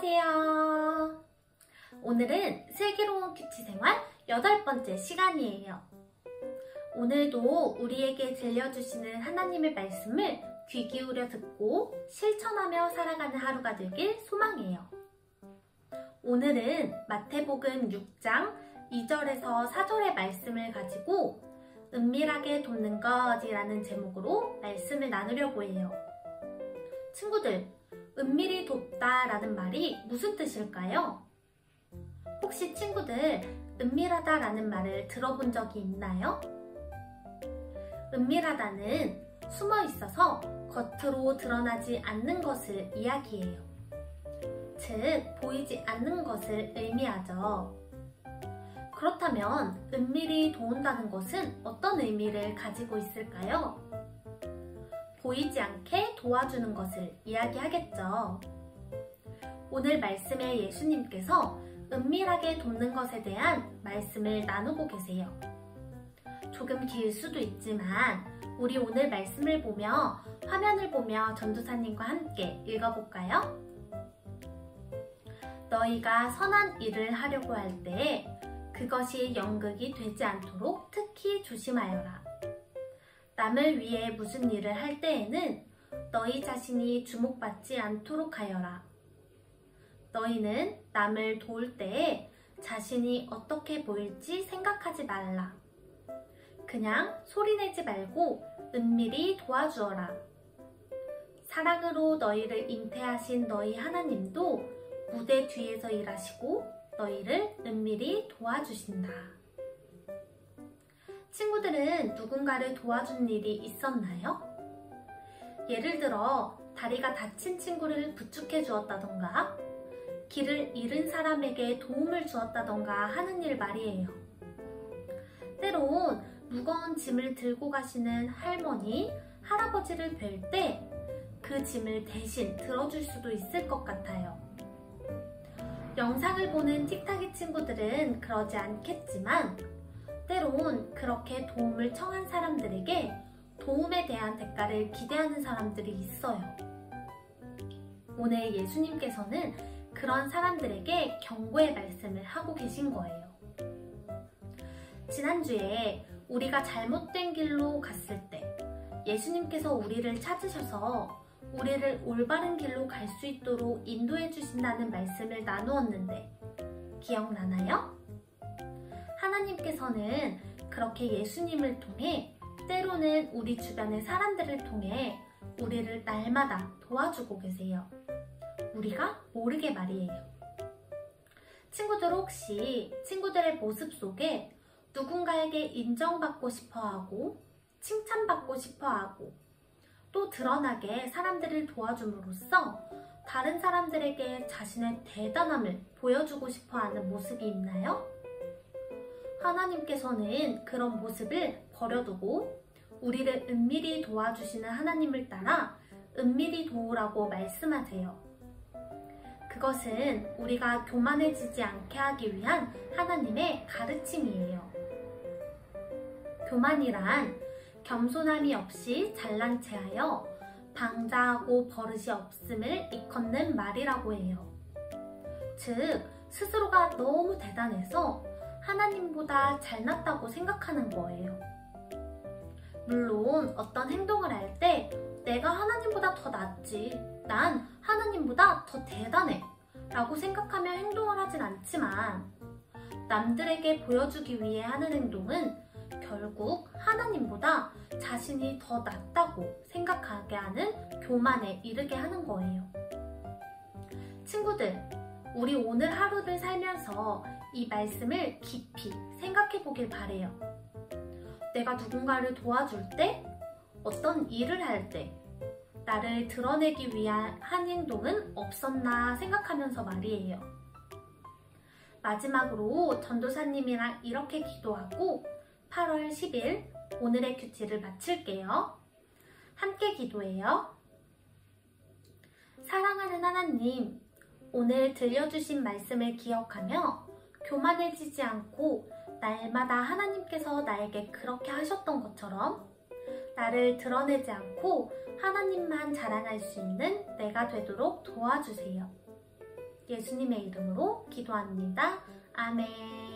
안녕하세요. 오늘은 슬기로운 큐티생활 8번째 시간이에요. 오늘도 우리에게 들려주시는 하나님의 말씀을 귀 기울여 듣고 실천하며 살아가는 하루가 되길 소망해요. 오늘은 마태복음 6장 2절에서 4절의 말씀을 가지고 은밀하게 돕는 것이라는 제목으로 말씀을 나누려고 해요. 친구들, 은밀히 돕다 라는 말이 무슨 뜻일까요? 혹시 친구들 은밀하다 라는 말을 들어본 적이 있나요? 은밀하다는 숨어 있어서 겉으로 드러나지 않는 것을 이야기해요. 즉, 보이지 않는 것을 의미하죠. 그렇다면 은밀히 도운다는 것은 어떤 의미를 가지고 있을까요? 보이지 않게 도와주는 것을 이야기하겠죠. 오늘 말씀에 예수님께서 은밀하게 돕는 것에 대한 말씀을 나누고 계세요. 조금 길 수도 있지만 우리 오늘 말씀을 보며 화면을 보며 전도사님과 함께 읽어볼까요? 너희가 선한 일을 하려고 할 때에 그것이 연극이 되지 않도록 특히 조심하여라. 남을 위해 무슨 일을 할 때에는 너희 자신이 주목받지 않도록 하여라. 너희는 남을 도울 때에 자신이 어떻게 보일지 생각하지 말라. 그냥 소리내지 말고 은밀히 도와주어라. 사랑으로 너희를 잉태하신 너희 하나님도 무대 뒤에서 일하시고 너희를 은밀히 도와주신다. 친구들은 누군가를 도와준 일이 있었나요? 예를 들어 다리가 다친 친구를 부축해 주었다던가 길을 잃은 사람에게 도움을 주었다던가 하는 일 말이에요. 때론 무거운 짐을 들고 가시는 할머니, 할아버지를 뵐 때 그 짐을 대신 들어줄 수도 있을 것 같아요. 영상을 보는 틱타기 친구들은 그러지 않겠지만 때론 그렇게 도움을 청한 사람들에게 도움에 대한 대가를 기대하는 사람들이 있어요. 오늘 예수님께서는 그런 사람들에게 경고의 말씀을 하고 계신 거예요. 지난주에 우리가 잘못된 길로 갔을 때 예수님께서 우리를 찾으셔서 우리를 올바른 길로 갈 수 있도록 인도해 주신다는 말씀을 나누었는데 기억나나요? 하나님께서는 그렇게 예수님을 통해 때로는 우리 주변의 사람들을 통해 우리를 날마다 도와주고 계세요. 우리가 모르게 말이에요. 친구들 혹시 친구들의 모습 속에 누군가에게 인정받고 싶어하고 칭찬받고 싶어하고 또 드러나게 사람들을 도와줌으로써 다른 사람들에게 자신의 대단함을 보여주고 싶어하는 모습이 있나요? 하나님께서는 그런 모습을 버려두고 우리를 은밀히 도와주시는 하나님을 따라 은밀히 도우라고 말씀하세요. 그것은 우리가 교만해지지 않게 하기 위한 하나님의 가르침이에요. 교만이란 겸손함이 없이 잘난 체하여 방자하고 버릇이 없음을 일컫는 말이라고 해요. 즉, 스스로가 너무 대단해서 하나님보다 잘났다고 생각하는 거예요. 물론 어떤 행동을 할 때 내가 하나님보다 더 낫지, 난 하나님보다 더 대단해 라고 생각하며 행동을 하진 않지만 남들에게 보여주기 위해 하는 행동은 결국 하나님보다 자신이 더 낫다고 생각하게 하는 교만에 이르게 하는 거예요. 친구들, 우리 오늘 하루를 살면서 이 말씀을 깊이 생각해 보길 바래요. 내가 누군가를 도와줄 때, 어떤 일을 할 때 나를 드러내기 위한 한 행동은 없었나 생각하면서 말이에요. 마지막으로 전도사님이랑 이렇게 기도하고 8월 10일 오늘의 큐티를 마칠게요. 함께 기도해요. 사랑하는 하나님, 오늘 들려주신 말씀을 기억하며 교만해지지 않고 날마다 하나님께서 나에게 그렇게 하셨던 것처럼 나를 드러내지 않고 하나님만 자랑할 수 있는 내가 되도록 도와주세요. 예수님의 이름으로 기도합니다. 아멘.